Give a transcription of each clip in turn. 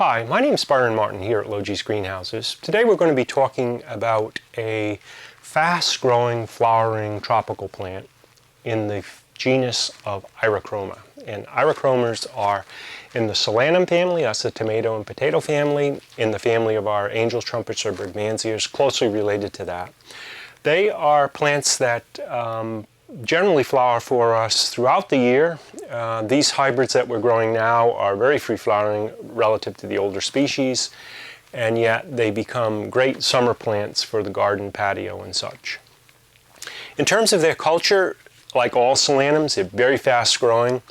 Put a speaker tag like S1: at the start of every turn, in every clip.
S1: Hi, my name is Byron Martin here at Logie's Greenhouses. Today we're going to be talking about a fast-growing, flowering tropical plant in the genus of Iochroma. And Irochromas are in the Solanum family, that's the tomato and potato family, in the family of our angel trumpets or brugmansias, closely related to that. They are plants that generally flower for us throughout the year. These hybrids that we're growing now are very free-flowering relative to the older species, and yet they become great summer plants for the garden patio and such. In terms of their culture, like all solanums, they're very fast-growing.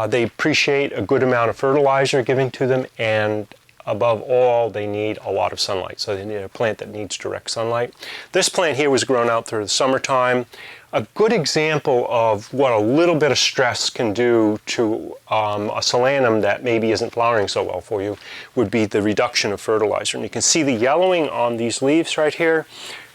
S1: They appreciate a good amount of fertilizer given to them, and above all, they need a lot of sunlight. So they need a plant that needs direct sunlight. This plant here was grown out through the summertime. A good example of what a little bit of stress can do to a solanum that maybe isn't flowering so well for you would be the reduction of fertilizer. And you can see the yellowing on these leaves right here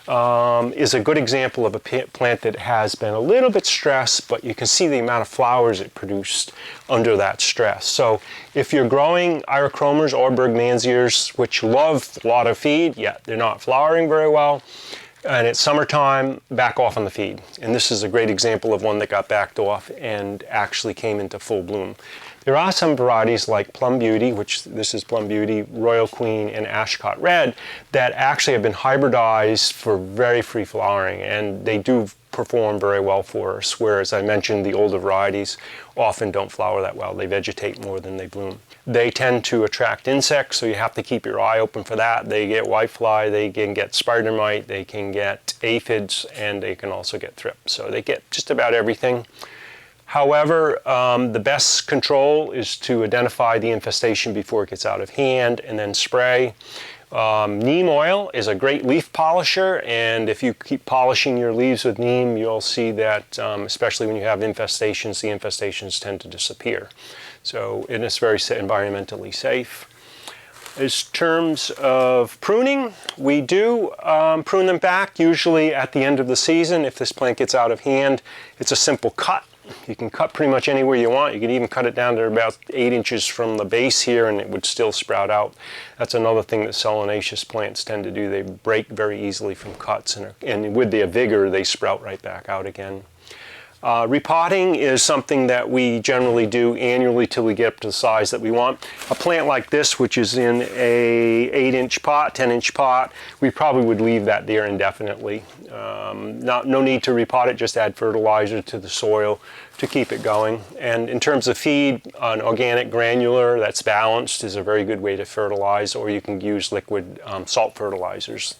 S1: is a good example of a plant that has been a little bit stressed, but you can see the amount of flowers it produced under that stress. So if you're growing Irochromas or brugmansias, which love a lot of feed, yet they're not flowering very well, and it's summertime, back off on the feed. And this is a great example of one that got backed off and actually came into full bloom. There are some varieties like Plum Beauty, which this is Plum Beauty, Royal Queen, and Ashcot Red, that actually have been hybridized for very free flowering, and they do perform very well for us, whereas I mentioned the older varieties often don't flower that well. They vegetate more than they bloom. They tend to attract insects, so you have to keep your eye open for that. They get whitefly, they can get spider mite, they can get aphids, and they can also get thrips. So they get just about everything. However, the best control is to identify the infestation before it gets out of hand and then spray. Neem oil is a great leaf polisher, and if you keep polishing your leaves with neem, you'll see that, especially when you have infestations, the infestations tend to disappear. So it is very environmentally safe. In terms of pruning, we do prune them back, usually at the end of the season. If this plant gets out of hand, it's a simple cut. You can cut pretty much anywhere you want. You can even cut it down to about 8 inches from the base here and it would still sprout out. That's another thing that solanaceous plants tend to do. They break very easily from cuts, and with their vigor they sprout right back out again. Repotting is something that we generally do annually till we get up to the size that we want. A plant like this, which is in a 8-inch pot, 10-inch pot, we probably would leave that there indefinitely. No need to repot it, just add fertilizer to the soil to keep it going. And in terms of feed, an organic granular that's balanced is a very good way to fertilize, or you can use liquid salt fertilizers.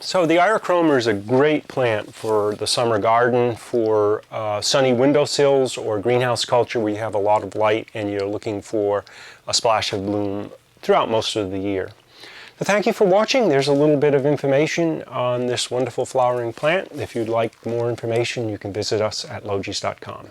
S1: So the Iochroma is a great plant for the summer garden, for sunny windowsills or greenhouse culture where you have a lot of light and you're looking for a splash of bloom throughout most of the year. So thank you for watching. There's a little bit of information on this wonderful flowering plant. If you'd like more information, you can visit us at logies.com.